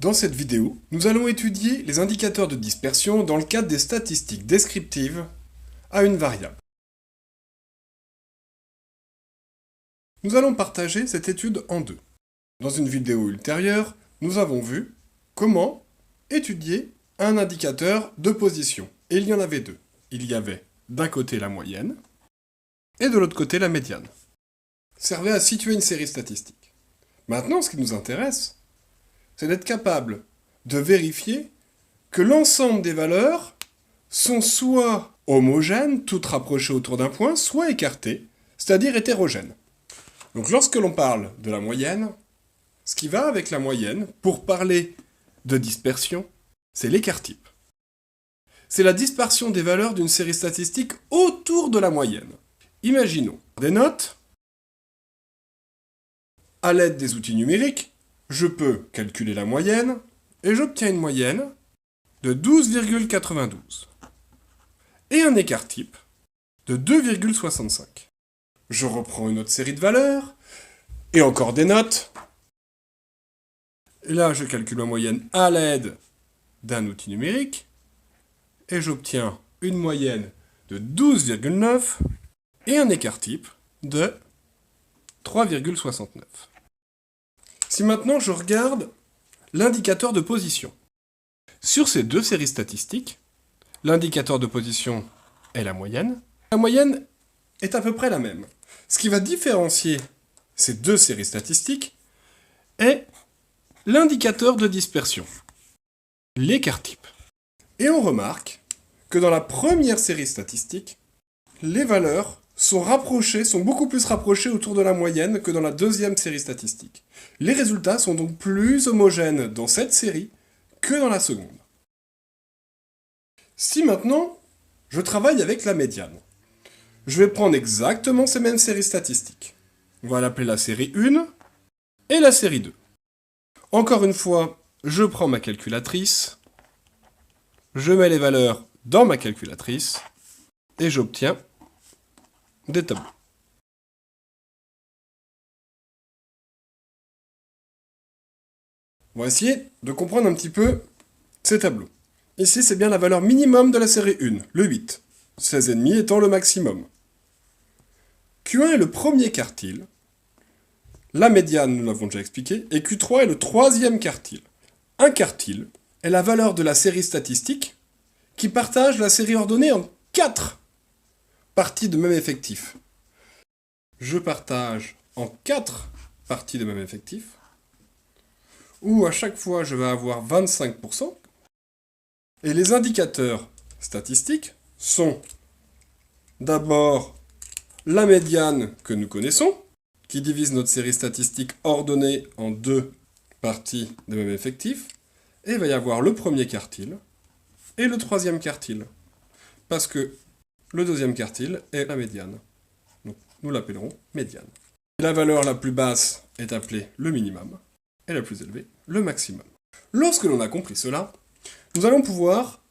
Dans cette vidéo, nous allons étudier les indicateurs de dispersion dans le cadre des statistiques descriptives à une variable. Nous allons partager cette étude en deux. Dans une vidéo ultérieure, nous avons vu comment étudier un indicateur de position. Et il y en avait deux. Il y avait d'un côté la moyenne et de l'autre côté la médiane. Servait à situer une série statistique. Maintenant, ce qui nous intéresse, c'est d'être capable de vérifier que l'ensemble des valeurs sont soit homogènes, toutes rapprochées autour d'un point, soit écartées, c'est-à-dire hétérogènes. Donc lorsque l'on parle de la moyenne, ce qui va avec la moyenne, pour parler de dispersion, c'est l'écart-type. C'est la dispersion des valeurs d'une série statistique autour de la moyenne. Imaginons des notes. À l'aide des outils numériques, je peux calculer la moyenne, et j'obtiens une moyenne de 12,92. Et un écart-type de 2,65. Je reprends une autre série de valeurs, et encore des notes. Et là, je calcule ma moyenne à l'aide d'un outil numérique, et j'obtiens une moyenne de 12,9 et un écart-type de 3,69. Si maintenant je regarde l'indicateur de position. Sur ces deux séries statistiques, l'indicateur de position est la moyenne. La moyenne est à peu près la même. Ce qui va différencier ces deux séries statistiques est l'indicateur de dispersion, l'écart-type. Et on remarque que dans la première série statistique, les valeurs sont beaucoup plus rapprochées autour de la moyenne que dans la deuxième série statistique. Les résultats sont donc plus homogènes dans cette série que dans la seconde. Si maintenant, je travaille avec la médiane, je vais prendre exactement ces mêmes séries statistiques. On va l'appeler la série 1 et la série 2. Encore une fois, je prends ma calculatrice, je mets les valeurs dans ma calculatrice et j'obtiens des tableaux. On va essayer de comprendre un petit peu ces tableaux. Ici, c'est bien la valeur minimum de la série 1, le 8. 16,5 étant le maximum. Q1 est le premier quartile. La médiane, nous l'avons déjà expliqué. Et Q3 est le troisième quartile. Un quartile est la valeur de la série statistique qui partage la série ordonnée en 4 parties de même effectif. Je partage en 4 parties de même effectif, où à chaque fois je vais avoir 25%, et les indicateurs statistiques sont d'abord la médiane que nous connaissons, qui divise notre série statistique ordonnée en 2 parties de même effectif, et il va y avoir le premier quartile et le troisième quartile, parce que le deuxième quartile est la médiane. Donc, nous l'appellerons médiane. La valeur la plus basse est appelée le minimum, et la plus élevée, le maximum. Lorsque l'on a compris cela, nous allons pouvoir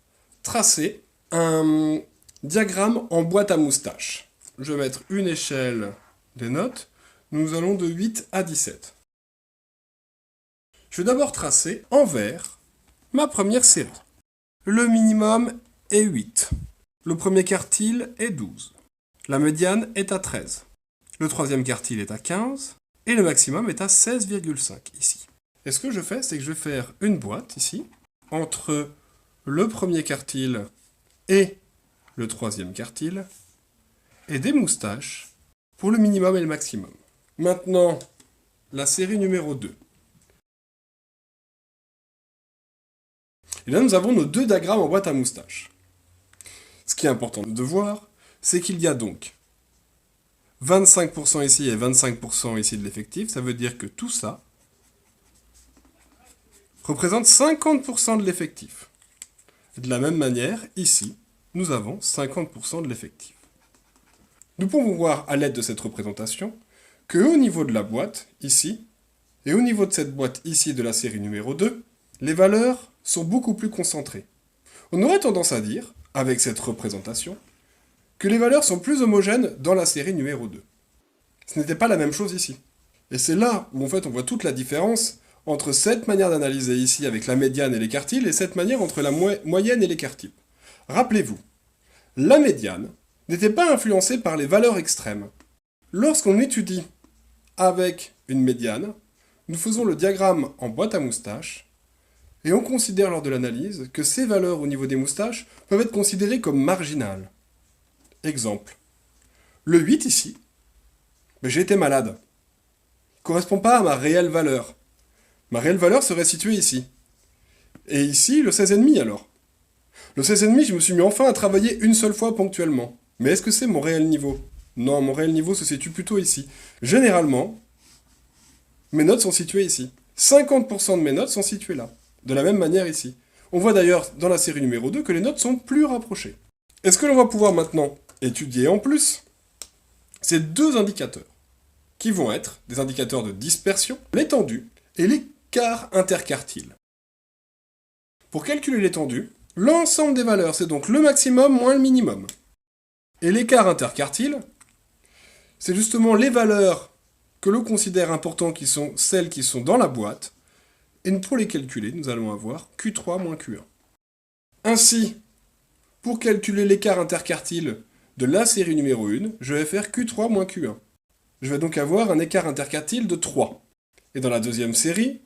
tracer un diagramme en boîte à moustaches. Je vais mettre une échelle des notes. Nous allons de 8 à 17. Je vais d'abord tracer en vert ma première série. Le minimum est 8. Le premier quartile est 12. La médiane est à 13. Le troisième quartile est à 15. Et le maximum est à 16,5 ici. Et ce que je fais, c'est que je vais faire une boîte ici, entre le premier quartile et le troisième quartile, et des moustaches pour le minimum et le maximum. Maintenant, la série numéro 2. Et là, nous avons nos deux diagrammes en boîte à moustaches. Ce qui est important de voir, c'est qu'il y a donc 25% ici et 25% ici de l'effectif. Ça veut dire que tout ça représente 50% de l'effectif. De la même manière, ici, nous avons 50% de l'effectif. Nous pouvons voir à l'aide de cette représentation qu'au niveau de la boîte, ici, et au niveau de cette boîte ici de la série numéro 2, les valeurs sont beaucoup plus concentrées. On aurait tendance à dire, avec cette représentation, que les valeurs sont plus homogènes dans la série numéro 2. Ce n'était pas la même chose ici. Et c'est là où en fait on voit toute la différence entre cette manière d'analyser ici avec la médiane et les quartiles et cette manière entre la moyenne et les quartiles. Rappelez-vous, la médiane n'était pas influencée par les valeurs extrêmes. Lorsqu'on étudie avec une médiane, nous faisons le diagramme en boîte à moustaches et on considère lors de l'analyse que ces valeurs au niveau des moustaches peuvent être considérées comme marginales. Exemple, le 8 ici, j'ai été malade. Ne correspond pas à ma réelle valeur. Ma réelle valeur serait située ici. Et ici, le 16,5 alors. Le 16,5, je me suis mis enfin à travailler une seule fois ponctuellement. Mais est-ce que c'est mon réel niveau? Non, mon réel niveau se situe plutôt ici. Généralement, mes notes sont situées ici. 50% de mes notes sont situées là. De la même manière ici. On voit d'ailleurs dans la série numéro 2 que les notes sont plus rapprochées. Est-ce que l'on va pouvoir maintenant étudier en plus ces deux indicateurs, qui vont être des indicateurs de dispersion, l'étendue et l'écart interquartile. Pour calculer l'étendue, l'ensemble des valeurs, c'est donc le maximum moins le minimum. Et l'écart interquartile, c'est justement les valeurs que l'on considère importantes qui sont celles qui sont dans la boîte, et pour les calculer, nous allons avoir Q3 moins Q1. Ainsi, pour calculer l'écart interquartile de la série numéro 1, je vais faire Q3 moins Q1. Je vais donc avoir un écart interquartile de 3. Et dans la deuxième série,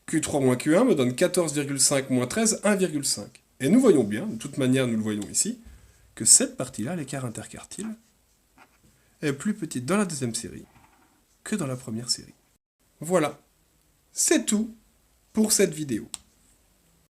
Q3 moins Q1 me donne 14,5 moins 13, 1,5. Et nous voyons bien, de toute manière nous le voyons ici, que cette partie-là, l'écart interquartile, est plus petite dans la deuxième série que dans la première série. Voilà, c'est tout pour cette vidéo.